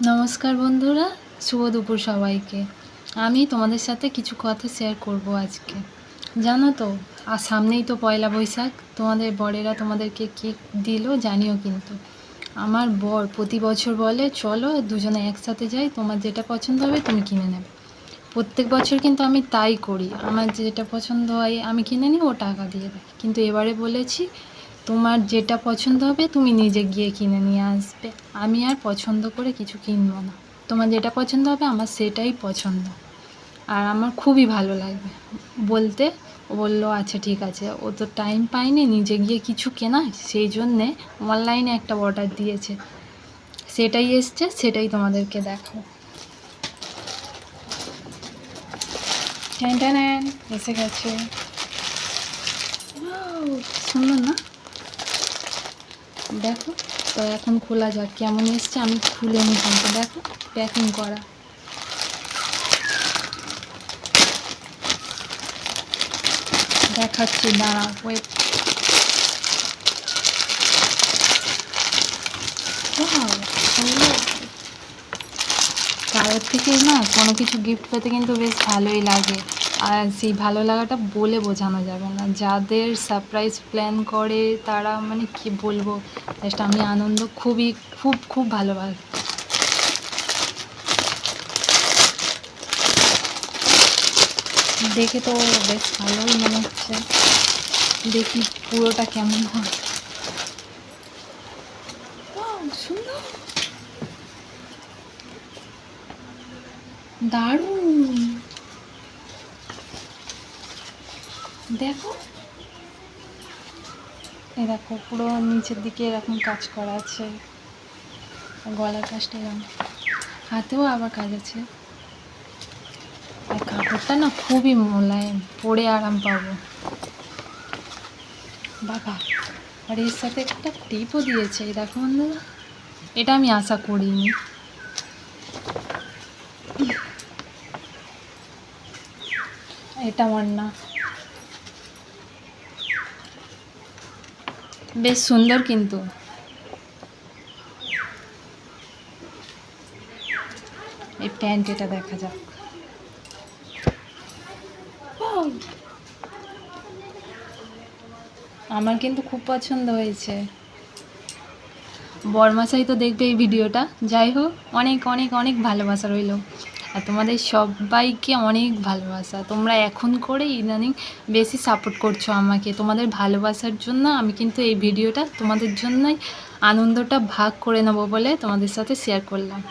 নমস্কার বন্ধুরা, শুভ দুপুর সবাইকে। আমি তোমাদের সাথে কিছু কথা শেয়ার করব আজকে। জানো তো, আর সামনেই তো পয়লা বৈশাখ। তোমাদের বরেরা তোমাদেরকে কি দিল জানিও কিন্তু। আমার বর প্রতি বছর বলে চলো দুজনে একসাথে যাই, তোমার যেটা পছন্দ হবে তুমি কিনে নেবে। প্রত্যেক বছর কিন্তু আমি তাই করি, আমার যেটা পছন্দ হয় আমি কিনে নিই, ও টাকা দিয়ে দেয়। কিন্তু এবারে বলেছি তোমার যেটা পছন্দ হবে তুমি নিজে গিয়ে কিনে নিয়ে আসবে, আমি আর পছন্দ করে কিছু কিনবো না। তোমার যেটা পছন্দ হবে আমার সেটাই পছন্দ, আর আমার খুবই ভালো লাগবে বলতে। ও বললো আচ্ছা ঠিক আছে, ও তো টাইম পায়নি নিজে গিয়ে কিছু কেনার, সেই জন্যে অনলাইনে একটা অর্ডার দিয়েছে, সেটাই এসছে, সেটাই তোমাদেরকে দেখাও। ট্যান এসে গেছে। Wow, সুন্দর না? দেখো তো, এখন খোলা যাক কেমন এসছে। আমি খুলে নি কিন্তু, দেখো প্যাকিং করা। দেখাচ্ছি, দাঁড়াও, ওয়েট। কারোর থেকে না কোনো কিছু গিফট পেতে কিন্তু বেশ ভালোই লাগে, আর সেই ভালো লাগাটা বলে বোঝানো যাবে না। যাদের সারপ্রাইজ প্ল্যান করে তারা মানে কি বলবো, জাস্ট আমি আনন্দ খুবই খুব খুব ভালোবাসি। দেখে তো বেশ ভালোই মনে হচ্ছে, দেখি পুরোটা কেমন হয়। সুন্দর, দারুণ। দেখো, এই দেখো পুরো নিচের দিকে এরকম কাজ করা আছে, গলার কাজটা এরকম, হাতেও আবার কাজ আছে। আর কাপড়টা না খুবই মোলায়েম, পরে আরাম পাবো বাবা। আর এর সাথে একটা টিপও দিয়েছে, এই দেখো বন্ধুরা, এটা আমি আশা করিনি। এটা আমার না, বেশ সুন্দর কিন্তু। এই প্যান্ট এটা দেখা যাক। আমার কিন্তু খুব পছন্দ হয়েছে। বরমাসাই তো দেখবে এই ভিডিওটা, যাই হোক অনেক অনেক অনেক ভালোবাসা রইল। আর তোমাদের সবাইকে অনেক ভালোবাসা, তোমরা এখন করে ইদানিং বেশি সাপোর্ট করছো আমাকে। তোমাদের ভালোবাসার জন্য আমি কিন্তু এই ভিডিওটা তোমাদের জন্যই আনন্দটা ভাগ করে নেবো বলে তোমাদের সাথে শেয়ার করলাম।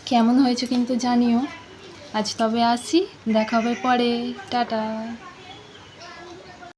কেমন হয়েছে কিন্তু জানিও। আজ তবে আসি, দেখা হবে পরে, টাটা।